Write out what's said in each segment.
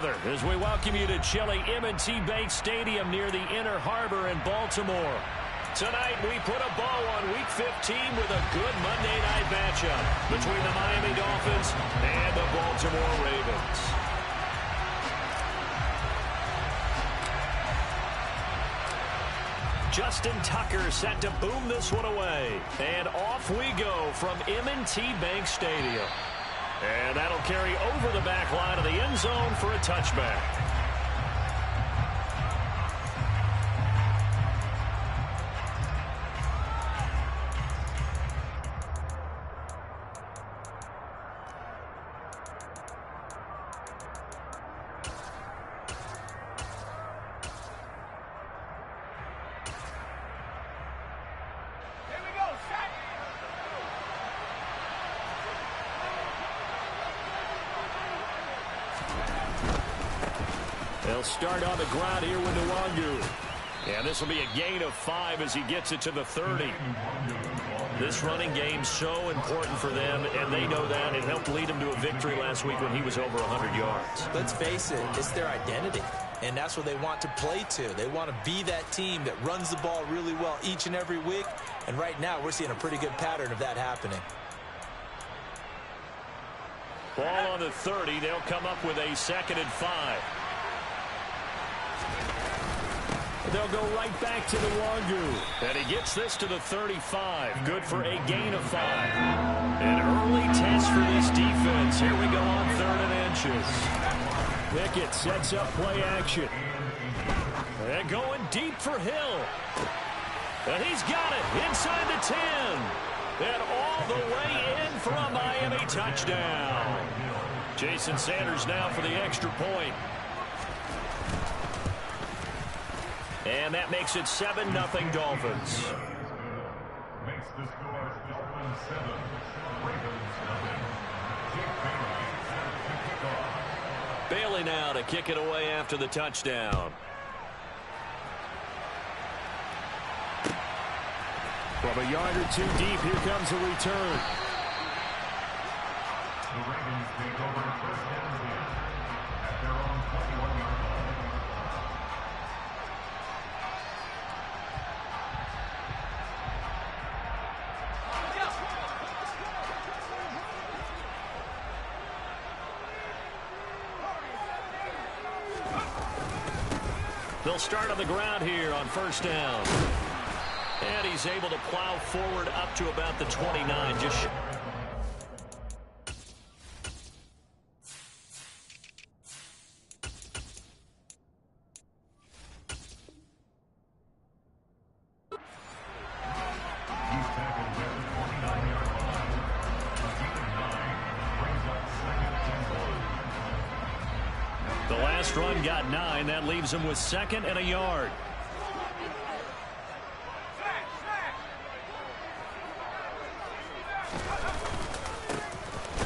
As we welcome you to chilly M&T Bank Stadium near the Inner Harbor in Baltimore. Tonight, we put a bow on Week 15 with a good Monday night matchup between the Miami Dolphins and the Baltimore Ravens. Justin Tucker set to boom this one away. And off we go from M&T Bank Stadium. And that'll carry over the back line of the end zone for a touchback. They'll start on the ground here with Nwangu. And this will be a gain of 5 as he gets it to the 30. This running game's so important for them, and they know that. It helped lead them to a victory last week when he was over 100 yards. Let's face it, it's their identity, and that's what they want to play to. They want to be that team that runs the ball really well each and every week, and right now we're seeing a pretty good pattern of that happening. Ball on the 30. They'll come up with a 2nd and 5. They'll go right back to the Nwangu. And he gets this to the 35. Good for a gain of 5. An early test for this defense. Here we go on 3rd and inches. Pickett sets up play action. And going deep for Hill. And he's got it inside the 10. And all the way in for a Miami touchdown. Jason Sanders now for the extra point. And that makes it 7-0 Dolphins. Makes the score Dolphins 7, Ravens 0. Bailey now to kick it away after the touchdown. From a yard or two deep, here comes the return. The Ravens take over first down at their own 21-yard line. They'll start on the ground here on first down. And he's able to plow forward up to about the 29. Just the last run got 9. That leaves him with 2nd and a yard.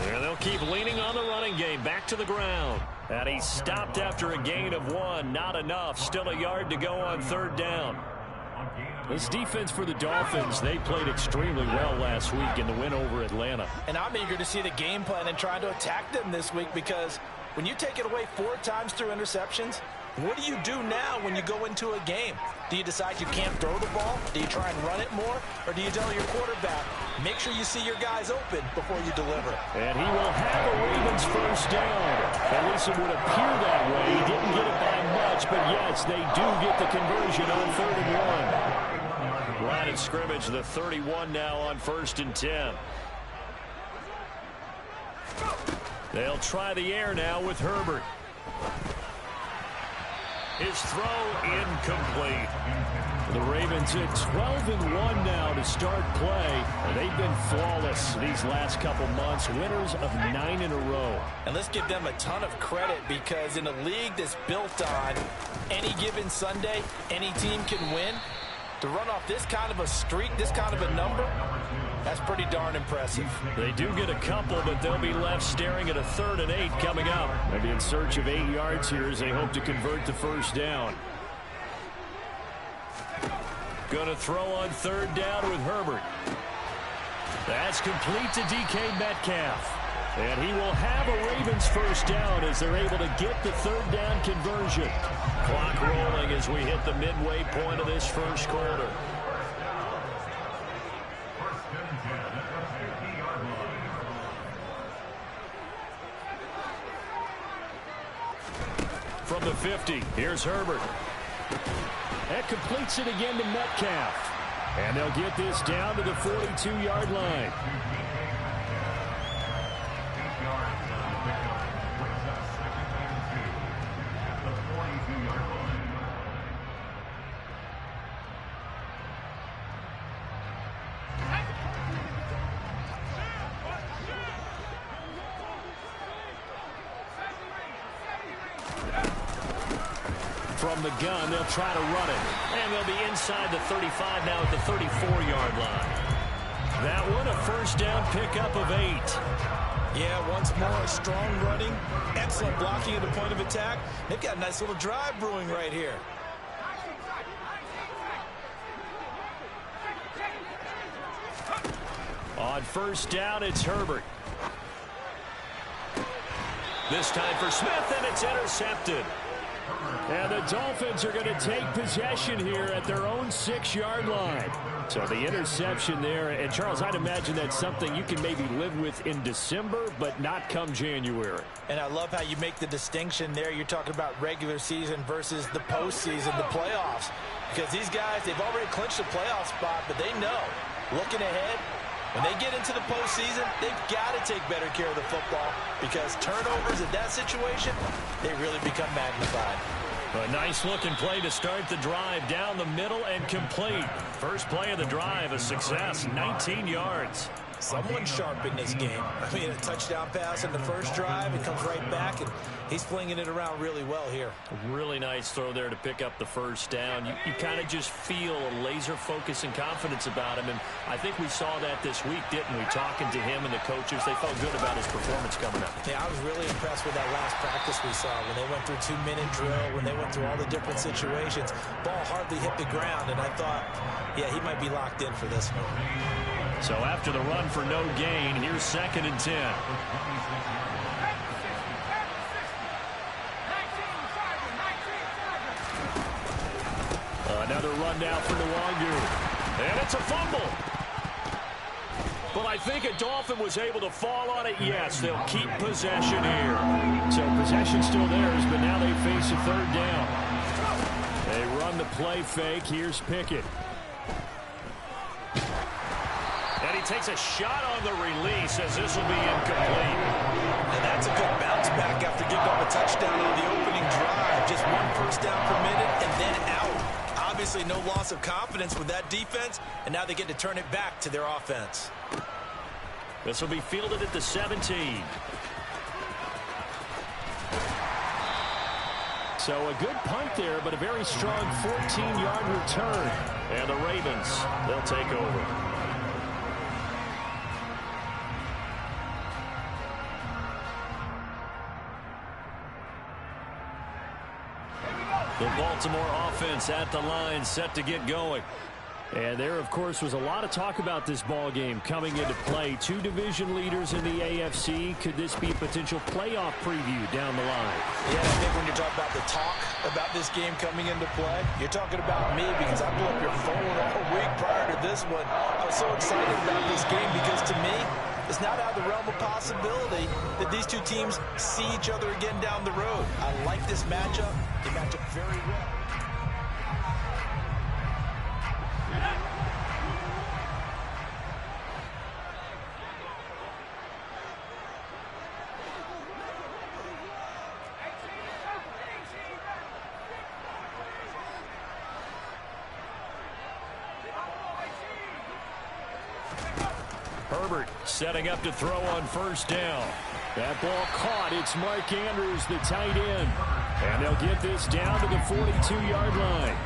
And they'll keep leaning on the running game. Back to the ground. And he stopped after a gain of 1. Not enough. Still a yard to go on 3rd down. This defense for the Dolphins, they played extremely well last week in the win over Atlanta. And I'm eager to see the game plan and try to attack them this week, because when you take it away 4 times through interceptions, what do you do now when you go into a game? Do you decide you can't throw the ball? Do you try and run it more? Or do you tell your quarterback, make sure you see your guys open before you deliver? And he will have a Ravens first down. At least it would appear that way. He didn't get it by much, but yes, they do get the conversion on 3rd and 1. Line of scrimmage, the 31 now on 1st and 10. They'll try the air now with Herbert. His throw incomplete. The Ravens at 12-1 now to start play. They've been flawless these last couple months, winners of 9 in a row. And let's give them a ton of credit, because in a league that's built on any given Sunday, any team can win. To run off this kind of a streak, this kind of a number, that's pretty darn impressive. They do get a couple, but they'll be left staring at a 3rd and 8 coming up. They'll be in search of 8 yards here as they hope to convert the first down. Going to throw on 3rd down with Herbert. That's complete to DK Metcalf. And he will have a Ravens first down as they're able to get the third down conversion. Clock rolling as we hit the midway point of this first quarter. From the 50, here's Herbert. That completes it again to Metcalf. And they'll get this down to the 42-yard line. From the gun, they'll try to run it. And they'll be inside the 35 now at the 34-yard line. That one, a first down pickup of 8. Yeah, once more, strong running, excellent blocking at the point of attack. They've got a nice little drive brewing right here. On first down, it's Herbert. This time for Smith, and it's intercepted. And the Dolphins are going to take possession here at their own 6-yard line. So the interception there. And, Charles, I'd imagine that's something you can maybe live with in December, but not come January. And I love how you make the distinction there. You're talking about regular season versus the postseason, the playoffs. Because these guys, they've already clinched a playoff spot, but they know, looking ahead, when they get into the postseason, they've got to take better care of the football because turnovers in that situation, they really become magnified. A nice-looking play to start the drive down the middle and complete. First play of the drive, a success, 19 yards. Someone sharp in this game. I mean, a touchdown pass in the first drive. It comes right back, and he's flinging it around really well here. A really nice throw there to pick up the first down. You kind of just feel a laser focus and confidence about him, and I think we saw that this week, didn't we? Talking to him and the coaches, they felt good about his performance coming up. Yeah, I was really impressed with that last practice we saw when they went through 2-minute drill, when they went through all the different situations. Ball hardly hit the ground, and I thought, yeah, he might be locked in for this one. So after the run for no gain, here's 2nd and 10. Another run down for Nwangu. And it's a fumble. But I think a Dolphin was able to fall on it. Yes, they'll keep possession here. So possession still theirs, but now they face a third down. They run the play fake. Here's Pickett. And he takes a shot on the release as this will be incomplete. And that's a good bounce back after giving up a touchdown on the opening drive. Just one first down permitted and then out. Obviously no loss of confidence with that defense, and now they get to turn it back to their offense. This will be fielded at the 17. So a good punt there, but a very strong 14-yard return. And the Ravens, they'll take over. The Baltimore offense at the line, set to get going. And there, of course, was a lot of talk about this ball game coming into play. 2 division leaders in the AFC. Could this be a potential playoff preview down the line? Yeah, I think when you talk about the talk about this game coming into play, you're talking about me because I blew up your phone all week prior to this one. I was so excited about this game because to me, it's not out of the realm of possibility that these two teams see each other again down the road. I like this matchup. They match up very well. Herbert setting up to throw on first down. That ball caught. It's Mark Andrews, the tight end. And they'll get this down to the 42-yard line.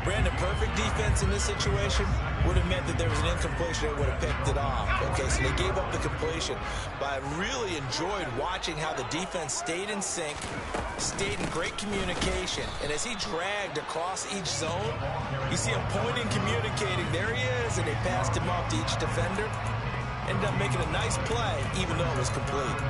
Brandon, perfect defense in this situation would have meant that there was an incompletion that would have picked it off. Okay, so they gave up the completion. But I really enjoyed watching how the defense stayed in sync, stayed in great communication. And as he dragged across each zone, you see him pointing, communicating. There he is, and they passed him off to each defender. ended up making a nice play, even though it was complete.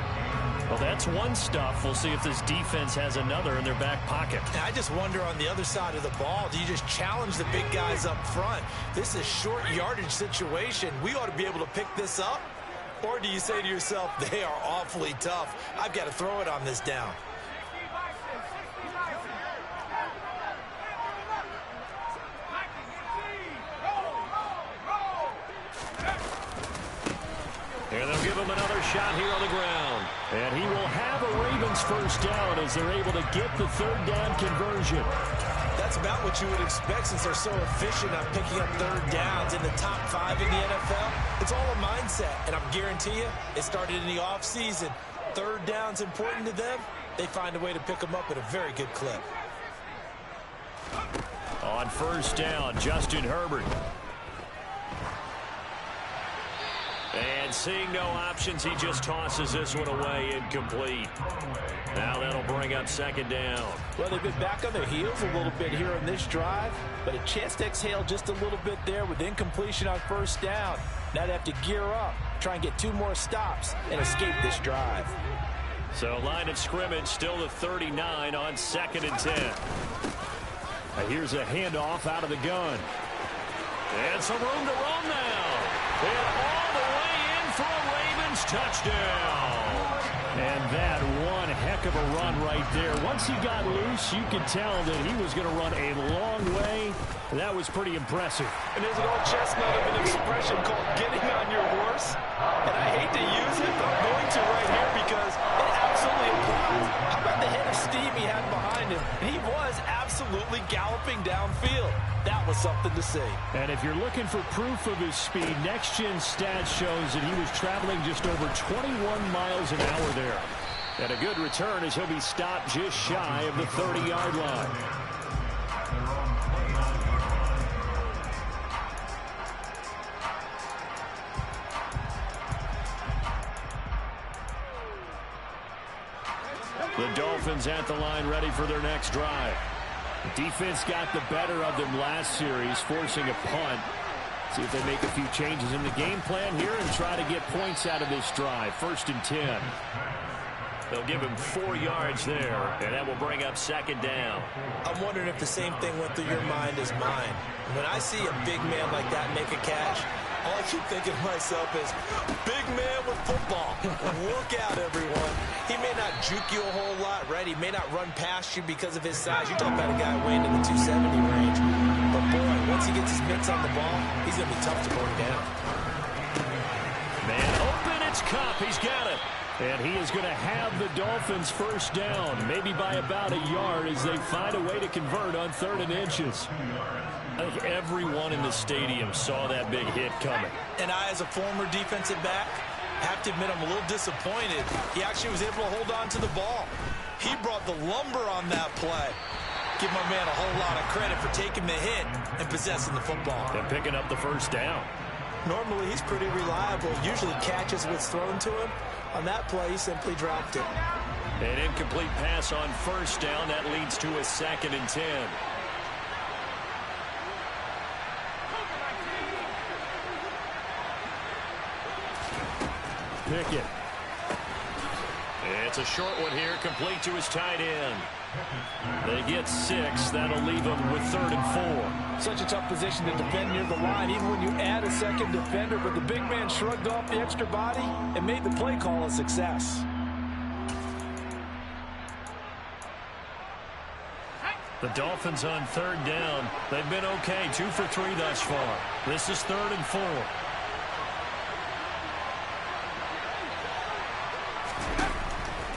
Well, that's one stuff. We'll see if this defense has another in their back pocket. I just wonder on the other side of the ball, do you just challenge the big guys up front? This is short yardage situation. We ought to be able to pick this up. Or do you say to yourself, they are awfully tough. I've got to throw it on this down. And they'll give him another shot here on the ground. And he will have a Ravens first down as they're able to get the third down conversion. That's about what you would expect since they're so efficient on picking up third downs in the top 5 in the NFL. It's all a mindset, and I guarantee you, it started in the offseason. Third down's important to them. They find a way to pick them up at a very good clip. On first down, Justin Herbert. And seeing no options, he just tosses this one away, incomplete. Now that'll bring up second down. Well, they've been back on their heels a little bit here on this drive, but a chance to exhale just a little bit there with incompletion on first down. Now they have to gear up, try and get 2 more stops, and escape this drive. So line of scrimmage still the 39 on 2nd and 10. Here's a handoff out of the gun. And some room to run now. And all the way in for a Ravens touchdown. And that one heck of a run right there. Once he got loose, you could tell that he was going to run a long way. That was pretty impressive. And there's an old chestnut of an expression called getting on your horse. And I hate to use it, but I'm going to right here because it absolutely applies. How about the head of steam he had behind him? And he was absolutely galloping downfield. That was something to see. And if you're looking for proof of his speed, Next Gen Stats shows that he was traveling just over 21 miles an hour there. And a good return as he'll be stopped just shy of the 30-yard line. The Dolphins at the line, ready for their next drive. The defense got the better of them last series, forcing a punt. See if they make a few changes in the game plan here and try to get points out of this drive. 1st and 10. They'll give him 4 yards there, and that will bring up second down. I'm wondering if the same thing went through your mind as mine. When I see a big man like that make a catch, all I keep thinking to myself is, big man with football. Look out, everyone. He may not juke you a whole lot, right? He may not run past you because of his size. You're talking about a guy weighing in the 270 range. But, boy, once he gets his mitts on the ball, he's going to be tough to bring down. Man open, it's Kupp. He's got it. And he is going to have the Dolphins first down, maybe by about a yard as they find a way to convert on 3rd and inches. I think everyone in the stadium saw that big hit coming. And I, as a former defensive back, have to admit I'm a little disappointed. He actually was able to hold on to the ball. He brought the lumber on that play. Give my man a whole lot of credit for taking the hit and possessing the football. And picking up the first down. Normally, he's pretty reliable. Usually catches what's thrown to him. On that play, he simply dropped it. An incomplete pass on first down. That leads to a 2nd and 10. Pickett. It's a short one here, complete to his tight end. They get 6. That'll leave them with 3rd and 4. Such a tough position to defend near the line, even when you add a second defender. But the big man shrugged off the extra body and made the play call a success. The Dolphins on 3rd down. They've been okay, 2 for 3 thus far. This is 3rd and 4.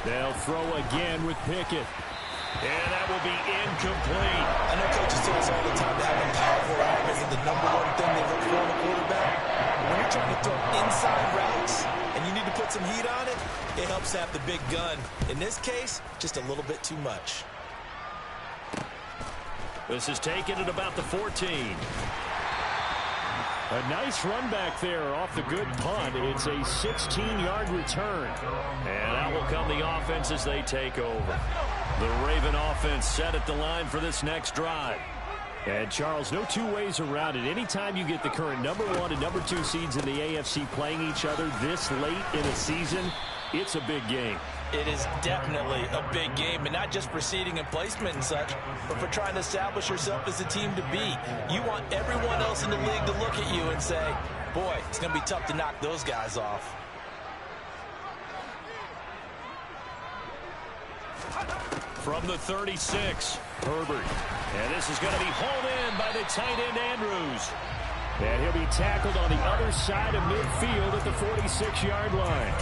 They'll throw again with Pickett. And that will be incomplete. I know coaches tell us all the time that having a powerful arm isn't the #1 thing they look for in a quarterback. But when you're trying to throw inside routes and you need to put some heat on it, it helps to have the big gun. In this case, just a little bit too much. This is taken at about the 14. A nice run back there off the good punt. It's a 16-yard return. And out will come the offense as they take over. The Raven offense set at the line for this next drive. And, Charles, no two ways around it. Anytime you get the current #1 and #2 seeds in the AFC playing each other this late in a season, it's a big game. It is definitely a big game, and not just for seeding and placement and such, but for trying to establish yourself as a team to beat. You want everyone else in the league to look at you and say, boy, it's going to be tough to knock those guys off. From the 36, Herbert. And this is going to be hauled in by the tight end, Andrews. And he'll be tackled on the other side of midfield at the 46-yard line.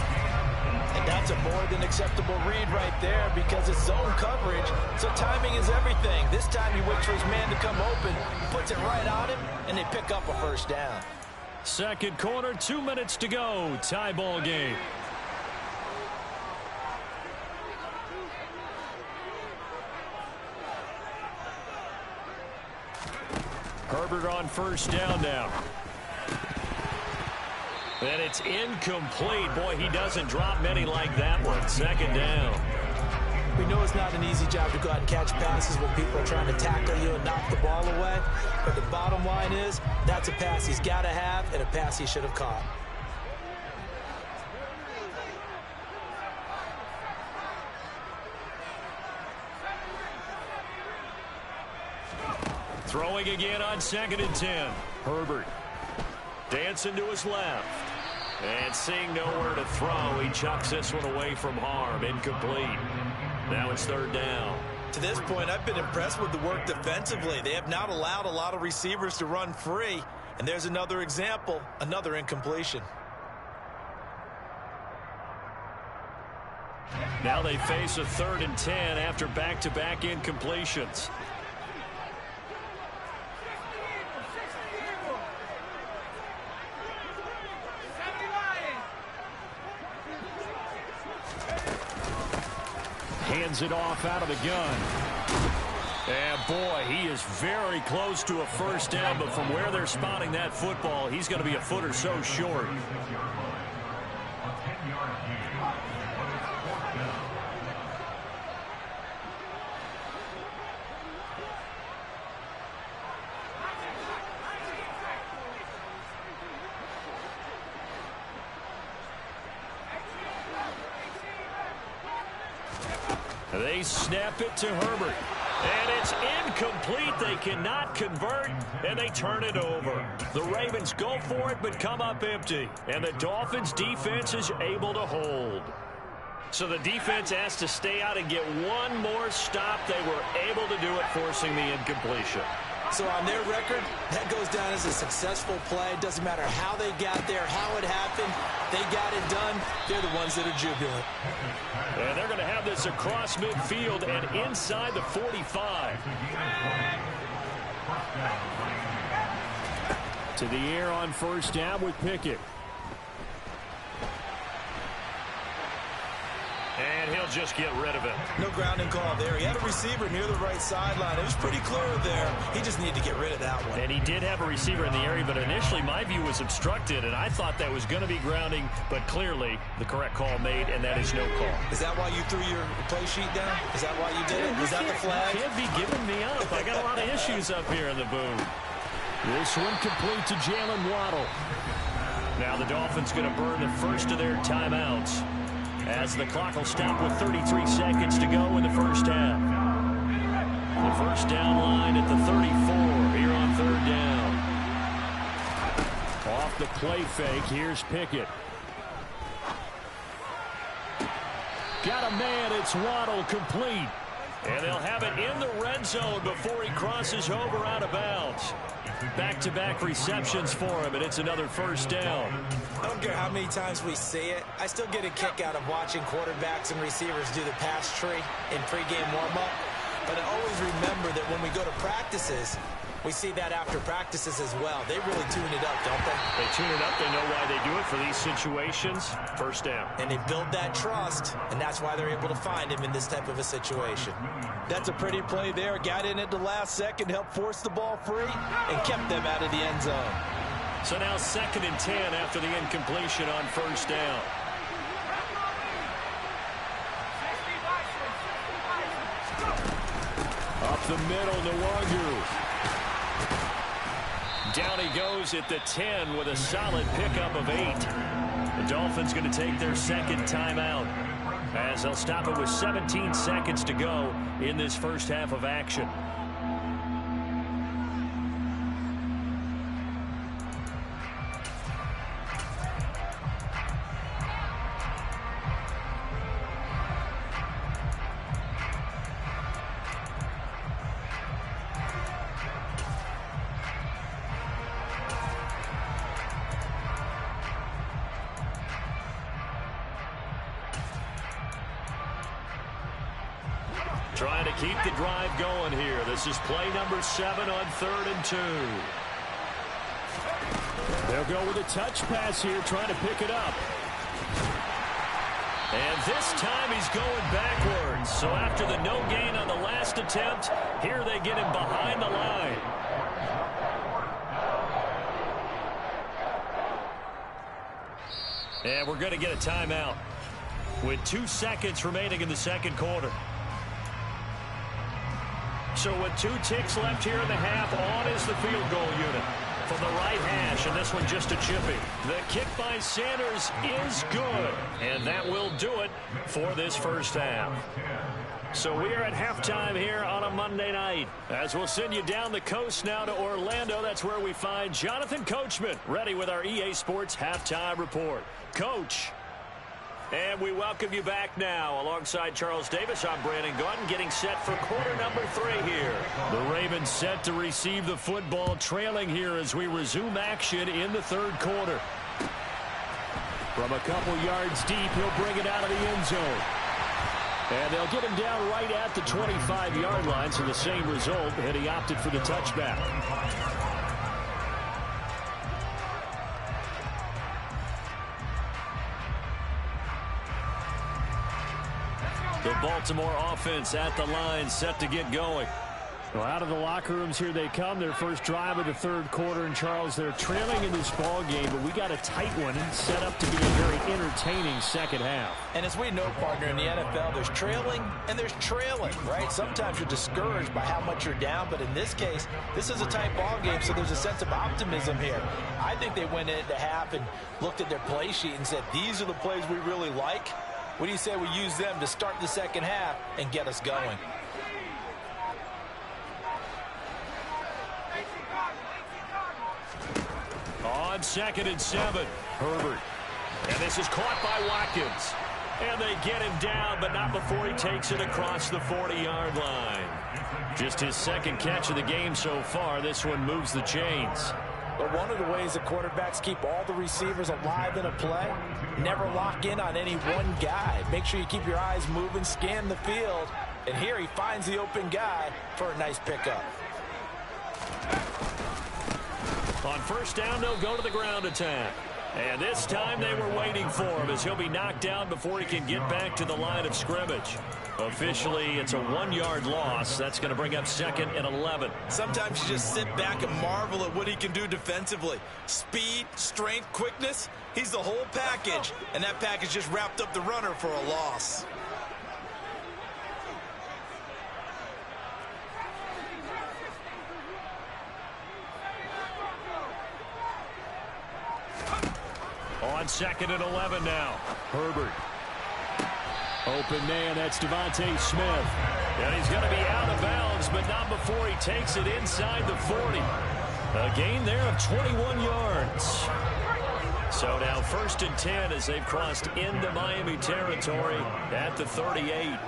And that's a more than acceptable read right there because it's zone coverage, so timing is everything. This time he waits for his man to come open, puts it right on him, and they pick up a first down. Second quarter, 2 minutes to go. Tie ball game. Herbert on first down now. And it's incomplete. Boy, he doesn't drop many like that one. Second down. We know it's not an easy job to go out and catch passes when people are trying to tackle you and knock the ball away. But the bottom line is, that's a pass he's got to have and a pass he should have caught. Throwing again on 2nd and 10. Herbert dancing to his left. And seeing nowhere to throw, he chucks this one away from harm. Incomplete. Now it's 3rd down. To this point, I've been impressed with the work defensively. They have not allowed a lot of receivers to run free. And there's another example, another incompletion. Now they face a 3rd and 10 after back-to-back incompletions. Hands it off out of the gun. And boy, he is very close to a first down, but from where they're spotting that football, he's going to be a foot or so short. They snap it to Herbert. And it's incomplete. They cannot convert, and they turn it over. The Ravens go for it, but come up empty. And the Dolphins' defense is able to hold. So the defense has to stay out and get one more stop. They were able to do it, forcing the incompletion. So on their record, that goes down as a successful play. Doesn't matter how they got there, how it happened. They got it done. They're the ones that are jubilant. And they're going to have this across midfield and inside the 45. To the air on first down with Pickett. And he'll just get rid of it. No grounding call there. He had a receiver near the right sideline. It was pretty clear there. He just needed to get rid of that one. And he did have a receiver in the area, but initially my view was obstructed, and I thought that was going to be grounding, but clearly the correct call made, and that is no call. Is that why you threw your play sheet down? Is that why you did it? Was that the flag? You can't be giving me up. I got a lot of issues up here in the booth. This one complete to Jalen Waddle. Now the Dolphins going to burn the first of their timeouts, as the clock will stop with 33 seconds to go in the first half. The first down line at the 34 here on 3rd down. Off the play fake, here's Pickett. Got a man, it's Waddle, complete. And they'll have it in the red zone before he crosses over out of bounds. Back-to-back receptions for him, and it's another first down. I don't care how many times we see it. I still get a kick out of watching quarterbacks and receivers do the pass tree in pregame warm-up. But I always remember that when we go to practices, we see that after practices as well. They really tune it up, don't they? They tune it up. They know why they do it for these situations. First down. And they build that trust, and that's why they're able to find him in this type of a situation. That's a pretty play there. Got in at the last second, helped force the ball free, and kept them out of the end zone. So now 2nd and 10 after the incompletion on first down. Up the middle, Nwangu. Down he goes at the 10 with a solid pickup of 8. The Dolphins going to take their second timeout as they'll stop it with 17 seconds to go in this first half of action. Trying to keep the drive going here. This is play number 7 on 3rd and 2. They'll go with a touch pass here, trying to pick it up. And this time he's going backwards. So after the no gain on the last attempt, here they get him behind the line. And we're going to get a timeout with 2 seconds remaining in the second quarter. So with 2 ticks left here in the half, on is the field goal unit from the right hash, and this one just a chippy. The kick by Sanders is good, and that will do it for this first half. So we are at halftime here on a Monday night. As we'll send you down the coast now to Orlando, that's where we find Jonathan Coachman, ready with our EA Sports Halftime Report. Coach. And we welcome you back now. Alongside Charles Davis, I'm Brandon Gaudin, getting set for quarter number 3 here. The Ravens set to receive the football, trailing here as we resume action in the third quarter. From a couple yards deep, he'll bring it out of the end zone. And they'll get him down right at the 25-yard line, so the same result, and he opted for the touchback. The Baltimore offense at the line, set to get going. Well, out of the locker rooms here they come. Their first drive of the third quarter. And, Charles, they're trailing in this ball game, but we got a tight one set up to be a very entertaining second half. And as we know, partner, in the NFL, there's trailing and there's trailing, right? Sometimes you're discouraged by how much you're down, but in this case, this is a tight ball game, so there's a sense of optimism here. I think they went into half and looked at their play sheet and said, these are the plays we really like. What do you say we use them to start the second half and get us going? On 2nd and 7, Herbert. And this is caught by Watkins. And they get him down, but not before he takes it across the 40-yard line. Just his second catch of the game so far. This one moves the chains. But one of the ways the quarterbacks keep all the receivers alive in a play, never lock in on any one guy. Make sure you keep your eyes moving, scan the field. And here he finds the open guy for a nice pickup. On first down, they'll go to the ground attack. And this time they were waiting for him as he'll be knocked down before he can get back to the line of scrimmage. Officially, it's a 1-yard loss. That's going to bring up 2nd and 11. Sometimes you just sit back and marvel at what he can do defensively. Speed, strength, quickness, he's the whole package. And that package just wrapped up the runner for a loss. On 2nd and 11 now. Herbert. Open man, that's Devontae Smith. And he's going to be out of bounds, but not before he takes it inside the 40. A gain there of 21 yards. So now 1st and 10 as they've crossed into Miami territory at the 38.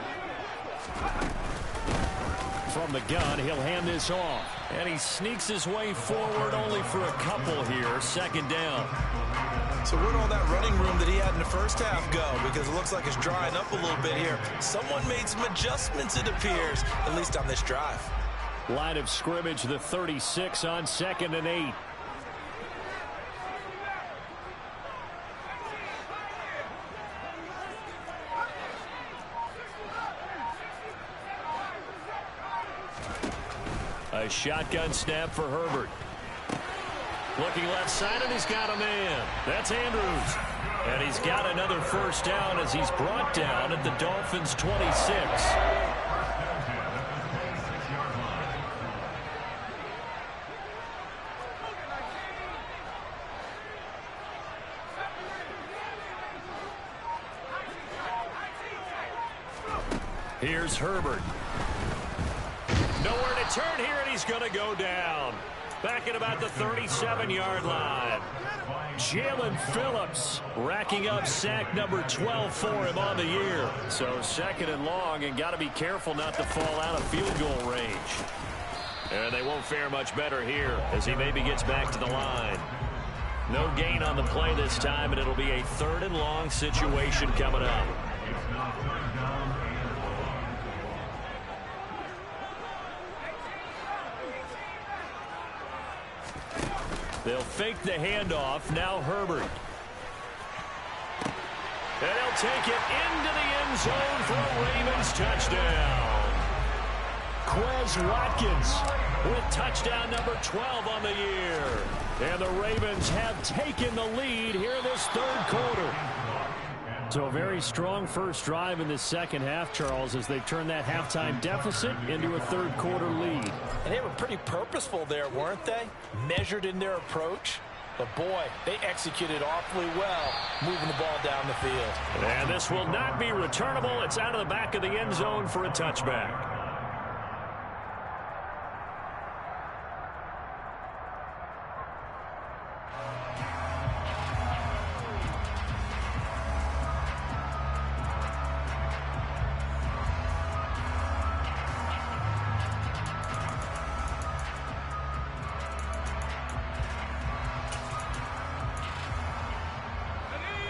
From the gun, he'll hand this off. And he sneaks his way forward only for a couple here. 2nd down. So where'd all that running room that he had in the first half go? Because it looks like it's drying up a little bit here. Someone made some adjustments, it appears, at least on this drive. Line of scrimmage, the 36 on 2nd and 8. A shotgun snap for Herbert. Looking left side, and he's got a man. That's Andrews. And he's got another first down as he's brought down at the Dolphins' 26. Here's Herbert. Nowhere to turn here, and he's going to go down. Back at about the 37-yard line. Jalen Phillips racking up sack number 12 for him on the year. So second and long, and got to be careful not to fall out of field goal range. And they won't fare much better here as he maybe gets back to the line. No gain on the play this time, and it'll be a third and long situation coming up. They'll fake the handoff. Now Herbert. And he'll take it into the end zone for a Ravens touchdown. Quez Watkins with touchdown number 12 on the year. And the Ravens have taken the lead here in this third quarter. So a very strong first drive in the second half, Charles, as they turn that halftime deficit into a third quarter lead. And they were pretty purposeful there, weren't they? Measured in their approach. But boy, they executed awfully well, moving the ball down the field. And this will not be returnable. It's out of the back of the end zone for a touchback.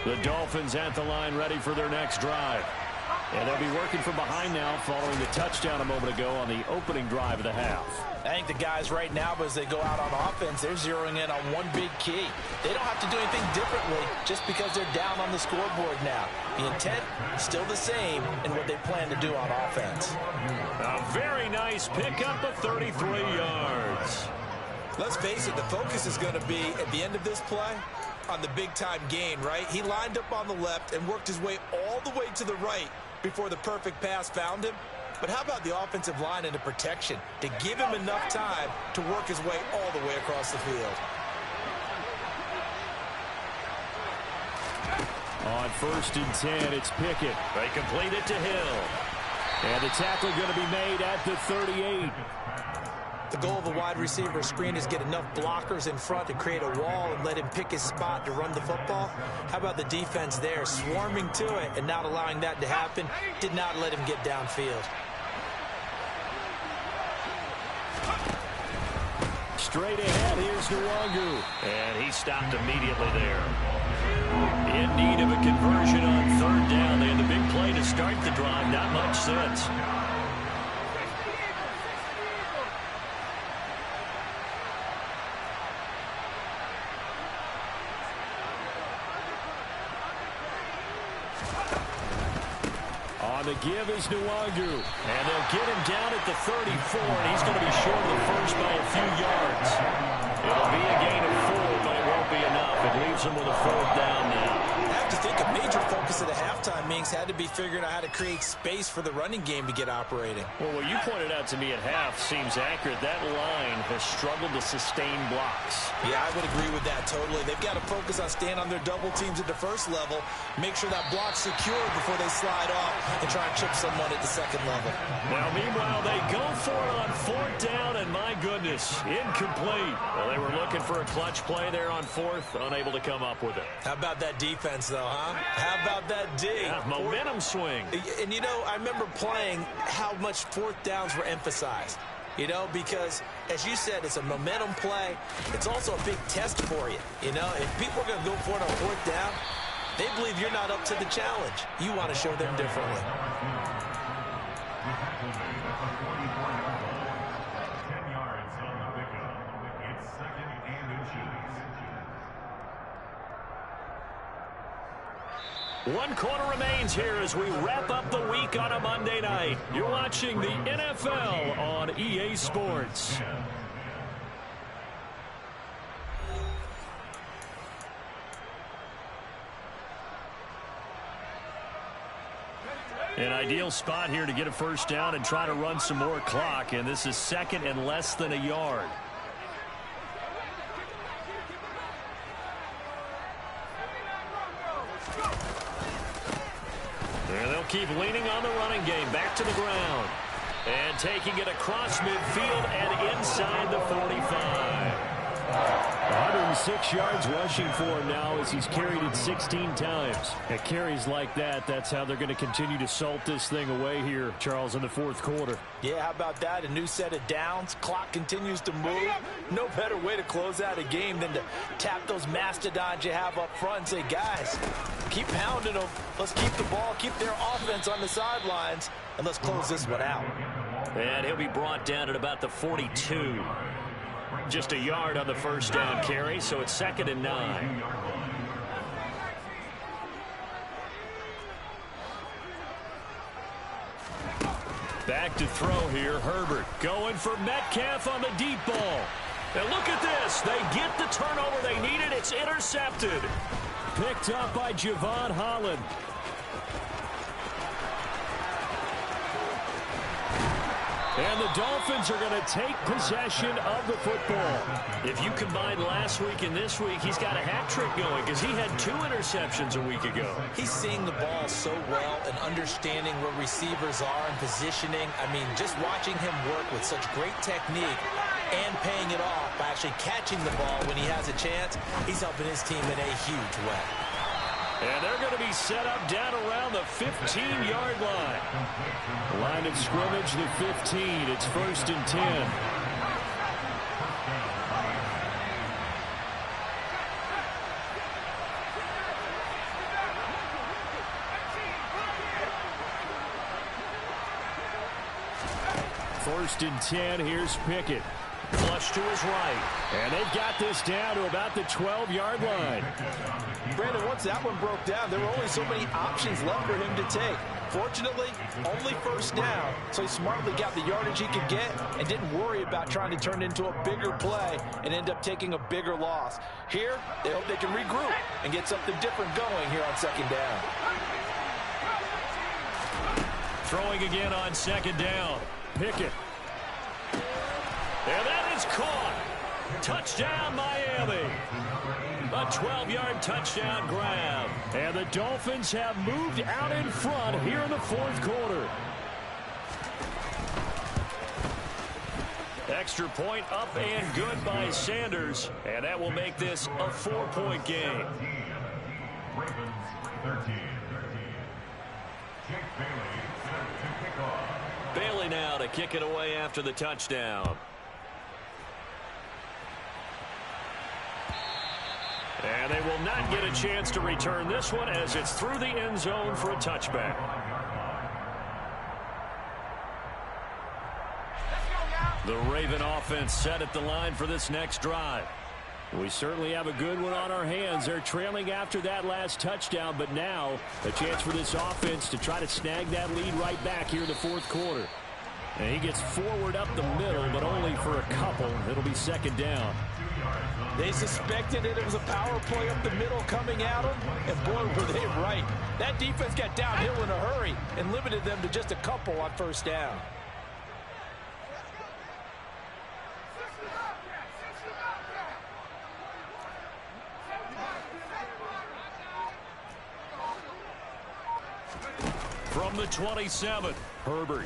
The Dolphins at the line, ready for their next drive. And they'll be working from behind now following the touchdown a moment ago on the opening drive of the half. I think the guys right now, as they go out on offense, they're zeroing in on one big key. They don't have to do anything differently just because they're down on the scoreboard now. The intent is still the same in what they plan to do on offense. A very nice pickup of 33 yards. Let's face it, the focus is going to be at the end of this play on the big-time gain, right? He lined up on the left and worked his way all the way to the right before the perfect pass found him. But how about the offensive line and the protection to give him enough time to work his way all the way across the field? On 1st and 10, it's Pickett. They complete it to Hill. And the tackle going to be made at the 38. The goal of a wide receiver screen is get enough blockers in front to create a wall and let him pick his spot to run the football. How about the defense there, swarming to it and not allowing that to happen? Did not let him get downfield. Straight ahead, here's Nwangu. And he stopped immediately there. In need of a conversion on third down. They had the big play to start the drive. Not much sense. On the give is Nwangu. And they'll get him down at the 34, and he's going to be short of the first by a few yards. It'll be a gain of 4, but it won't be enough. It leaves him with a fourth down now. I have to think a major focus of the halftime meetings had to be figuring out how to create space for the running game to get operating. Well, what you pointed out to me at half seems accurate. That line has struggled to sustain blocks. Yeah, I would agree with that totally. They've got to focus on staying on their double teams at the first level, make sure that block's secure before they slide off and try and chip someone at the second level. Now, meanwhile, they go for it on fourth down, and my goodness, incomplete. Well, they were looking for a clutch play there on fourth, unable to come up with it. How about that defense, though, huh? How about that D? Yeah, momentum swing. And, you know, I remember playing how much fourth downs were emphasized. You know, because, as you said, it's a momentum play. It's also a big test for you. You know, if people are going to go for it on fourth down, they believe you're not up to the challenge. You want to show them differently. One quarter remains here as we wrap up the week on a Monday night. You're watching the NFL on EA Sports. An ideal spot here to get a first down and try to run some more clock, and this is second and less than a yard. And they'll keep leaning on the running game. Back to the ground. And taking it across midfield and inside the 45. 106 yards rushing for him now as he's carried it 16 times. At carries like that, that's how they're going to continue to salt this thing away here, Charles, in the fourth quarter. Yeah, how about that? A new set of downs. Clock continues to move. No better way to close out a game than to tap those mastodons you have up front and say, guys, keep pounding them. Let's keep the ball, keep their offense on the sidelines, and let's close this one out. And he'll be brought down at about the 42. Just a yard on the first down carry, so it's 2nd and 9. Back to throw here. Herbert going for Metcalf on the deep ball. And look at this. They get the turnover they needed. It's intercepted. Picked up by Javon Holland. And the Dolphins are going to take possession of the football. If you combine last week and this week, he's got a hat trick going because he had 2 interceptions a week ago. He's seeing the ball so well and understanding where receivers are and positioning. I mean, just watching him work with such great technique and paying it off by actually catching the ball when he has a chance, he's helping his team in a huge way. And they're going to be set up down around the 15-yard line. Line of scrimmage, the 15. It's 1st and 10. First and 10, here's Pickett. Flush to his right. And they've got this down to about the 12-yard line. Brandon, once that one broke down, there were only so many options left for him to take. Fortunately, only first down, so he smartly got the yardage he could get and didn't worry about trying to turn it into a bigger play and end up taking a bigger loss. Here, they hope they can regroup and get something different going here on 2nd down. Throwing again on 2nd down. Pickett. And that is caught. Touchdown, Miami. A 12-yard touchdown grab. And the Dolphins have moved out in front here in the fourth quarter. Extra point up and good by Sanders. And that will make this a 4-point game. Bailey now to kick it away after the touchdown. And they will not get a chance to return this one as it's through the end zone for a touchback. The Raven offense set at the line for this next drive. We certainly have a good one on our hands. They're trailing after that last touchdown, but now a chance for this offense to try to snag that lead right back here in the fourth quarter. And he gets forward up the middle, but only for a couple. It'll be 2nd down. They suspected it was a power play up the middle coming at them, and boy, were they right. That defense got downhill in a hurry and limited them to just a couple on first down. From the 27, Herbert.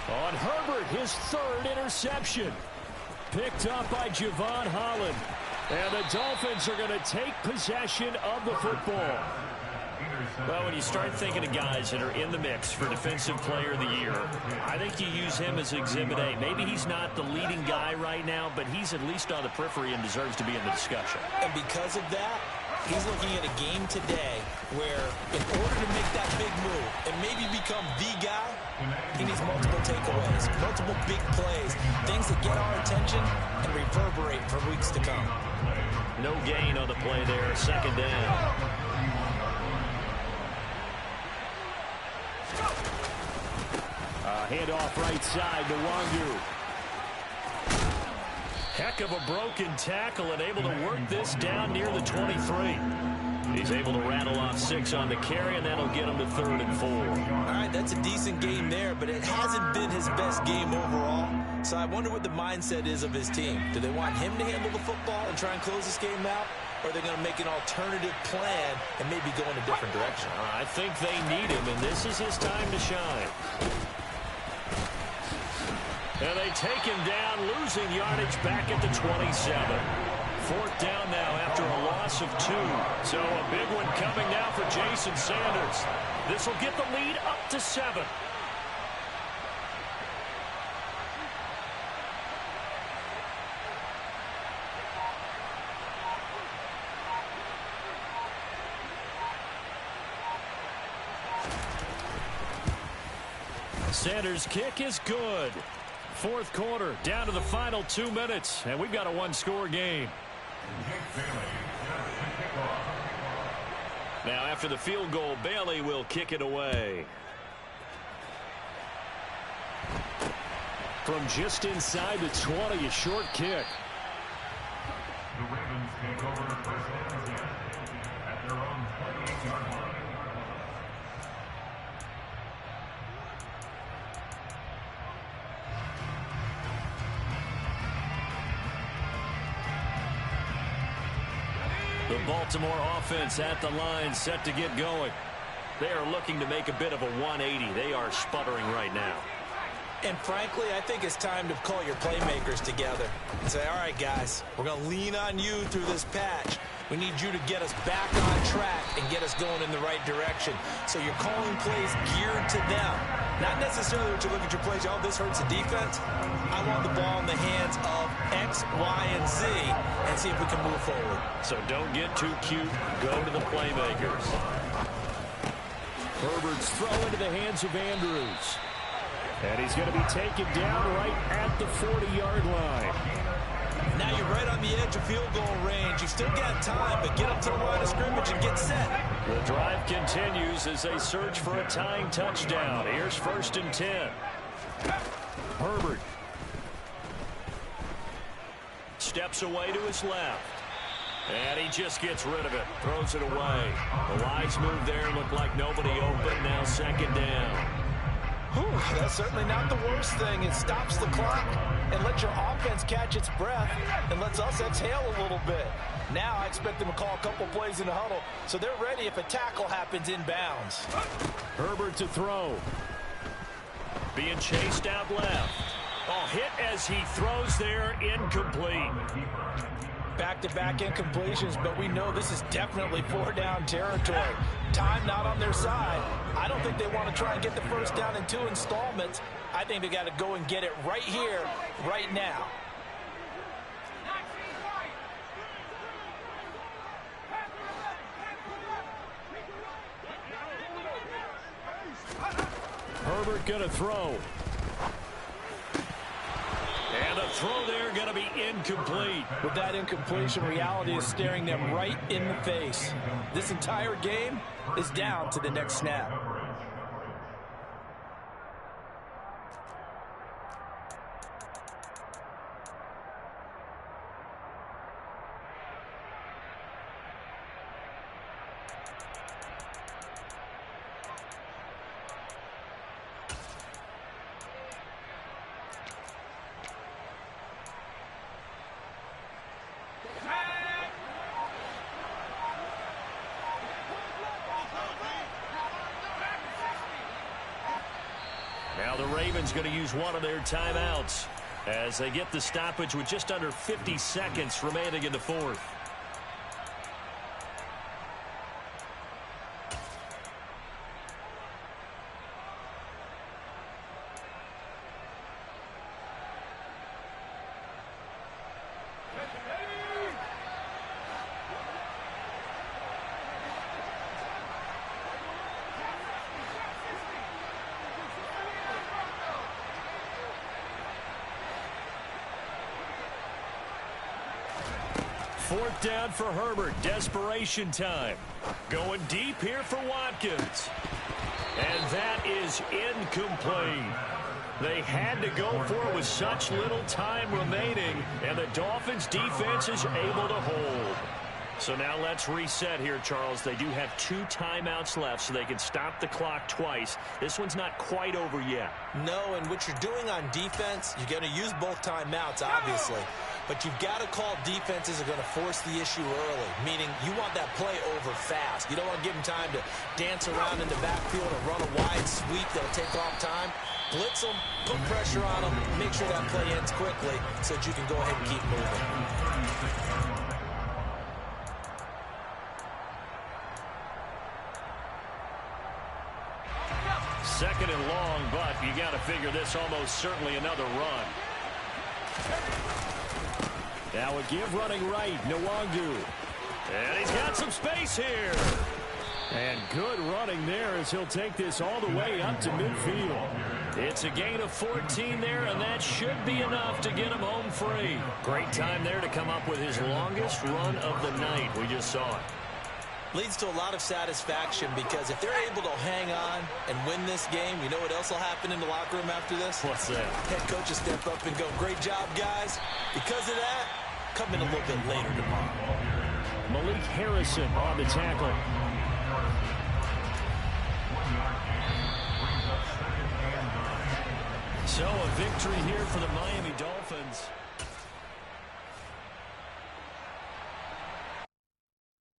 On Herbert, his 3rd interception. Picked up by Javon Holland. And the Dolphins are going to take possession of the football. Well, when you start thinking of guys that are in the mix for Defensive Player of the Year, I think you use him as Exhibit A. Maybe he's not the leading guy right now, but he's at least on the periphery and deserves to be in the discussion. And because of that, he's looking at a game today where in order to make that big move and maybe become the guy, he needs multiple takeaways, multiple big plays, things that get our attention and reverberate for weeks to come. No gain on the play there, 2nd down. Handoff right side to Wangu. Heck of a broken tackle and able to work this down near the 23. He's able to rattle off 6 on the carry, and that'll get him to 3rd and 4. All right, that's a decent game there, but it hasn't been his best game overall. So I wonder what the mindset is of his team. Do they want him to handle the football and try and close this game out? Or are they going to make an alternative plan and maybe go in a different direction? I think they need him, and this is his time to shine. And they take him down, losing yardage back at the 27. 4th down now after a loss of 2. So a big one coming now for Jason Sanders. This will get the lead up to 7. Sanders' kick is good. 4th quarter, down to the final 2 minutes, and we've got a 1-score game. Now, after the field goal, Bailey will kick it away. From just inside the 20, a short kick. The Ravens take over first and 10 at their own 28-yard line. The Baltimore offense at the line, set to get going. They are looking to make a bit of a 180. They are sputtering right now. And frankly, I think it's time to call your playmakers together and say, all right, guys, we're going to lean on you through this patch. We need you to get us back on track and get us going in the right direction. So you're calling plays geared to them. Not necessarily what you look at your plays, oh, this hurts the defense. I want the ball in the hands of X, Y, and Z and see if we can move forward. So don't get too cute. Go to the playmakers. Herbert's throw into the hands of Andrews. And he's going to be taken down right at the 40-yard line. Now you're right on the edge of field goal range. You've still got time, but get up to the line of scrimmage and get set. The drive continues as they search for a tying touchdown. Here's 1st and 10. Herbert steps away to his left. And he just gets rid of it. Throws it away. The wise move there. Looked like nobody open. Now 2nd down. Whew, that's certainly not the worst thing. It stops the clock and lets your offense catch its breath and lets us exhale a little bit. Now I expect them to call a couple plays in the huddle so they're ready if a tackle happens inbounds. Herbert to throw. Being chased out left. Oh, hit as he throws there, incomplete. Back-to-back incompletions, but we know this is definitely 4-down territory. Time not on their side. I don't think they want to try and get the first down in 2 installments. I think they got to go and get it right here, right now. Herbert going to throw. And a throw there going to be incomplete. With that incompletion, reality is staring them right in the face. This entire game is down to the next snap. Now the Ravens going to use one of their timeouts as they get the stoppage with just under 50 seconds remaining in the 4th. Fourth down for Herbert. Desperation time. Going deep here for Watkins. And that is incomplete. They had to go for it with such little time remaining, and the Dolphins defense is able to hold. So now let's reset here, Charles. They do have 2 timeouts left, so they can stop the clock twice. This one's not quite over yet. No, and what you're doing on defense, you're going to use both timeouts, obviously. But you've got to call defenses are going to force the issue early, meaning you want that play over fast. You don't want to give them time to dance around in the backfield or run a wide sweep that'll take off time. Blitz them, put pressure on them, make sure that play ends quickly so that you can go ahead and keep moving. Second and long, but you got to figure this almost certainly another run. Now a give running right, Nwangu. And he's got some space here. And good running there as he'll take this all the way up to midfield. It's a gain of 14 there, and that should be enough to get him home free. Great time there to come up with his longest run of the night. We just saw it. Leads to a lot of satisfaction because if they're able to hang on and win this game, you know what else will happen in the locker room after this? What's that? Head coach will step up and go, great job, guys. Because of that, come in a little bit later tomorrow. Malik Harrison on the tackle. So a victory here for the Miami Dolphins.